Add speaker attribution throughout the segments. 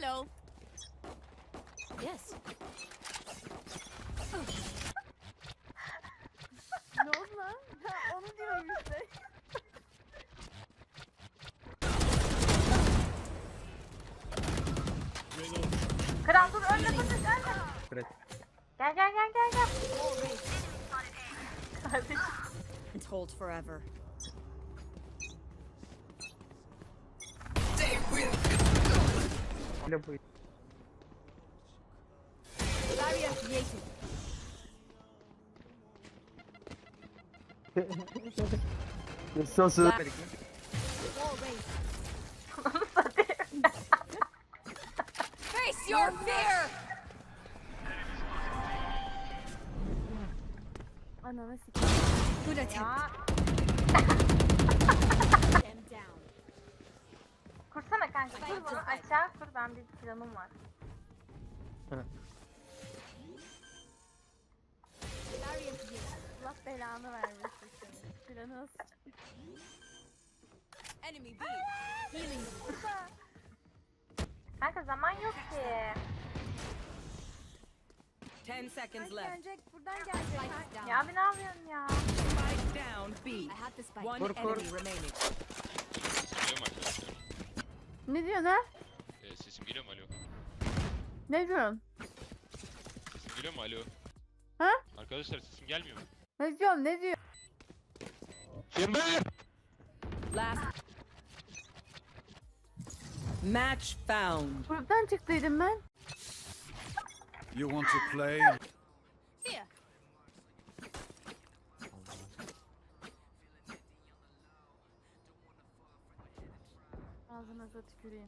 Speaker 1: Hello. Yes.
Speaker 2: Ne oldu lan? Ha, onu diyorum işte.
Speaker 3: Kral dur önüne dur gelme.
Speaker 4: Evet.
Speaker 3: Gel. Kardeşim.
Speaker 1: And hold forever.
Speaker 4: Ne bu?
Speaker 1: Barrier created.
Speaker 4: Sosu.
Speaker 1: Wall raised. Face your fear.
Speaker 2: Ananı sikeyim.
Speaker 1: Good attempt.
Speaker 3: Ya
Speaker 1: Them down.
Speaker 3: kursana kanka kur bunu aşağı kur ben bir planım var.
Speaker 1: Barrier created.
Speaker 2: Allah belanı vermesin seni. Planı nasıl?
Speaker 1: Enemy B. Healing.
Speaker 3: Kanka zaman yok ki.
Speaker 5: 10 seconds left.
Speaker 2: Gelecek buradan gelecek.
Speaker 1: Spike down.
Speaker 3: Ya abi ne yapıyorsun ya?
Speaker 5: Spike down B.
Speaker 1: I had the spike.
Speaker 5: One
Speaker 4: Kur, kur.
Speaker 5: enemy remaining.
Speaker 6: Sesim geliyor mu arkadaşlar?
Speaker 2: Ne diyorsun ha?
Speaker 6: Sesim geliyor mu alo?
Speaker 2: Ne diyorsun?
Speaker 6: Sesim geliyor mu alo?
Speaker 2: Ha?
Speaker 6: Arkadaşlar sesim gelmiyor mu?
Speaker 2: Ne diyorsun? Ne diyorsun?
Speaker 6: Şimdi!
Speaker 5: Last. Match found.
Speaker 2: Gruptan çıktıydım ben.
Speaker 7: You want to play?
Speaker 1: Here.
Speaker 2: Ağzınıza tüküreyim.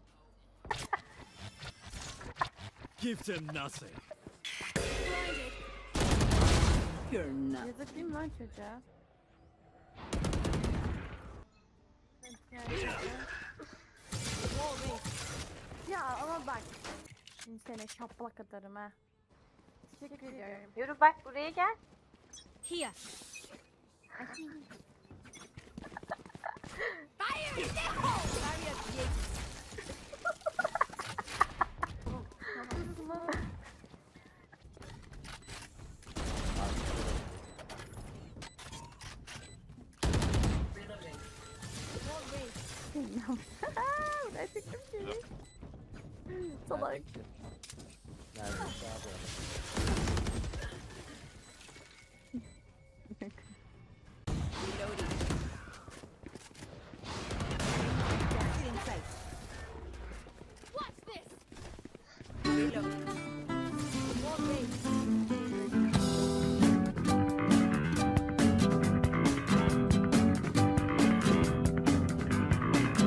Speaker 7: Give them nothing.
Speaker 1: Blinded.
Speaker 5: You're not.
Speaker 2: Yazık değil mi lan çocuğa?
Speaker 1: Wall raised.
Speaker 2: Ya ama bak. Şimdi seni şaplak atarım ha. Teşekkür ediyorum.
Speaker 3: Yürü bak buraya gel.
Speaker 1: Here. Fire in the hole. Barrier created.
Speaker 2: Nasılsın lan?
Speaker 1: Wall raised.
Speaker 2: Ben çıktım ki. Salak.
Speaker 4: Neredeyse abi.